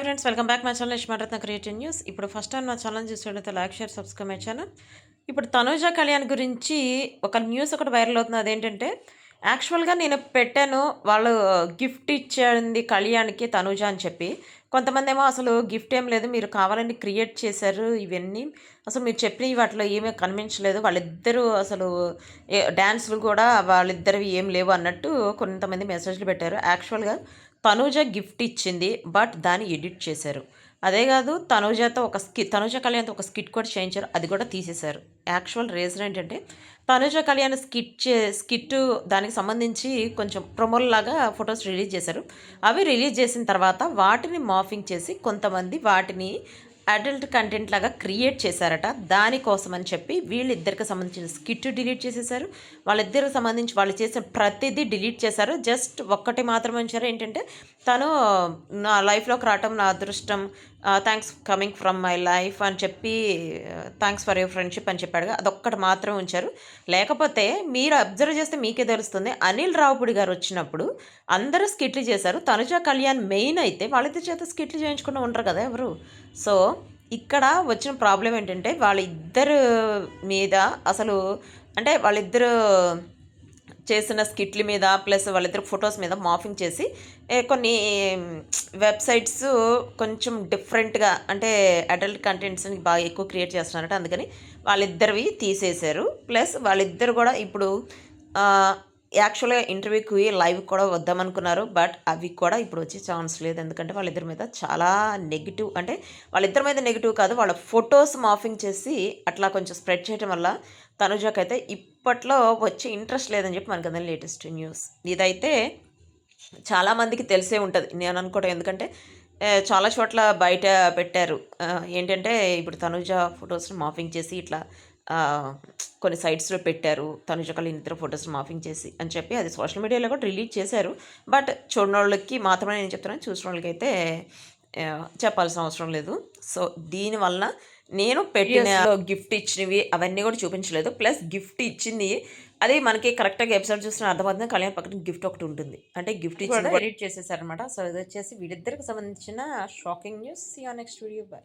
Friends, welcome back my channel Yashmaratna creative news. ఇప్పుడు first time నా channel చూసినట్లయితే like, share, subscribe my channel. ఇప్పుడు తనూజ కళ్యాణ్ గురించి ఒక న్యూస్ ఒకటి వైరల్ అవుతుంది. అదేంటంటే యాక్చువల్‌గా నేను పెట్టాను. వాళ్ళు గిఫ్ట్ ఇచ్చింది కళ్యాణ్‌కి తనూజ అని చెప్పి. కొంతమందేమో అసలు గిఫ్ట్ ఏం లేదు, మీరు కావాలని క్రియేట్ చేశారు ఇవన్నీ. అసలు మీరు చెప్పినవి వాటిలో ఏమీ కనిపించలేదు. వాళ్ళిద్దరూ అసలు డాన్సులు కూడా వాళ్ళిద్దరివి ఏం లేవు అన్నట్టు కొంతమంది మెసేజ్‌లు పెట్టారు. యాక్చువల్‌గా తనూజ గిఫ్ట్ ఇచ్చింది. బట్ దాన్ని ఎడిట్ చేశారు. అదే కాదు, తనూజ కళ్యాణ్‌తో ఒక స్కిట్ కూడా చేయించారు. అది కూడా తీసేశారు. యాక్చువల్ రీజన్ ఏంటంటే తనూజ కళ్యాణ్ స్కిట్టు దానికి సంబంధించి కొంచెం ప్రొమోల్లాగా ఫొటోస్ రిలీజ్ చేశారు. అవి రిలీజ్ చేసిన తర్వాత వాటిని మార్ఫింగ్ చేసి కొంతమంది వాటిని అడల్ట్ కంటెంట్ లాగా క్రియేట్ చేశారట. దానికోసం అని చెప్పి వీళ్ళిద్దరికి సంబంధించిన స్కిట్ డిలీట్ చేసేసారు. వాళ్ళిద్దరికి సంబంధించి వాళ్ళు చేసిన ప్రతిదీ డిలీట్ చేశారు. జస్ట్ ఒక్కటి మాత్రమే ఉంచారు. ఏంటంటే తను నా లైఫ్లోకి రావటం నా అదృష్టం, thanks coming from my life అని చెప్పి, థ్యాంక్స్ ఫర్ యువర్ ఫ్రెండ్షిప్ అని చెప్పాడుగా, అదొక్కటి మాత్రమే ఉంచారు. లేకపోతే మీరు అబ్జర్వ్ చేస్తే మీకే తెలుస్తుంది. అనిల్ రావుపూడి గారు వచ్చినప్పుడు అందరూ స్కిట్లు చేశారు. తనుజ కళ్యాణ్ మెయిన్ అయితే వాళ్ళిద్దరి చేత స్కిట్లు చేయించుకుని ఉంటారు కదా ఎవరు. సో ఇక్కడ వచ్చిన ప్రాబ్లం ఏంటంటే వాళ్ళిద్దరు మీద అసలు అంటే వాళ్ళిద్దరు చేసిన స్కిట్ల మీద ప్లస్ వాళ్ళిద్దరు ఫొటోస్ మీద మార్ఫింగ్ చేసి కొన్ని వెబ్సైట్స్ కొంచెం డిఫరెంట్గా అంటే అడల్ట్ కంటెంట్స్ని బాగా ఎక్కువ క్రియేట్ చేస్తున్నారట. అందుకని వాళ్ళిద్దరివి తీసేశారు. ప్లస్ వాళ్ళిద్దరు కూడా ఇప్పుడు యాక్చువల్గా ఇంటర్వ్యూకి లైవ్ కూడా వద్దామనుకున్నారు. బట్ అవి కూడా ఇప్పుడు వచ్చే ఛాన్స్ లేదు. ఎందుకంటే వాళ్ళిద్దరి మీద చాలా నెగిటివ్, అంటే వాళ్ళిద్దరి మీద నెగిటివ్ కాదు, వాళ్ళ ఫొటోస్ మార్ఫింగ్ చేసి అట్లా కొంచెం స్ప్రెడ్ చేయడం వల్ల తనుజకైతే ఇప్పట్లో వచ్చే ఇంట్రెస్ట్ లేదని చెప్పి మనకు అందరం లేటెస్ట్ న్యూస్. ఇదైతే చాలామందికి తెలిసే ఉంటుంది నేను అనుకోవటం. ఎందుకంటే చాలా చోట్ల బయట పెట్టారు. ఏంటంటే ఇప్పుడు తనుజ ఫొటోస్ని మార్ఫింగ్ చేసి ఇట్లా కొన్ని సైట్స్లో పెట్టారు. తనుజ కళ్యాణ్ ఇద్దరు ఫొటోస్ మార్ఫింగ్ చేసి అని చెప్పి అది సోషల్ మీడియాలో కూడా రిలీజ్ చేశారు. బట్ చూడని వాళ్ళకి మాత్రమే నేను చెప్తున్నాను, చూసిన వాళ్ళకి అయితే చెప్పాల్సిన అవసరం లేదు. సో దీనివల్ల నేను పెట్టిన గిఫ్ట్ ఇచ్చినవి అవన్నీ కూడా చూపించలేదు. ప్లస్ గిఫ్ట్ ఇచ్చింది అది మనకి కరెక్ట్గా ఎపిసోడ్ చూసిన అర్థమవుతుంది. కళ్యాణ్ పక్కన గిఫ్ట్ ఒకటి ఉంటుంది, అంటే గిఫ్ట్ ఇచ్చి ఎడిట్ చేసేసారనమాట. సో ఇది వచ్చేసి వీళ్ళిద్దరికి సంబంధించిన shocking news. See on next video. By.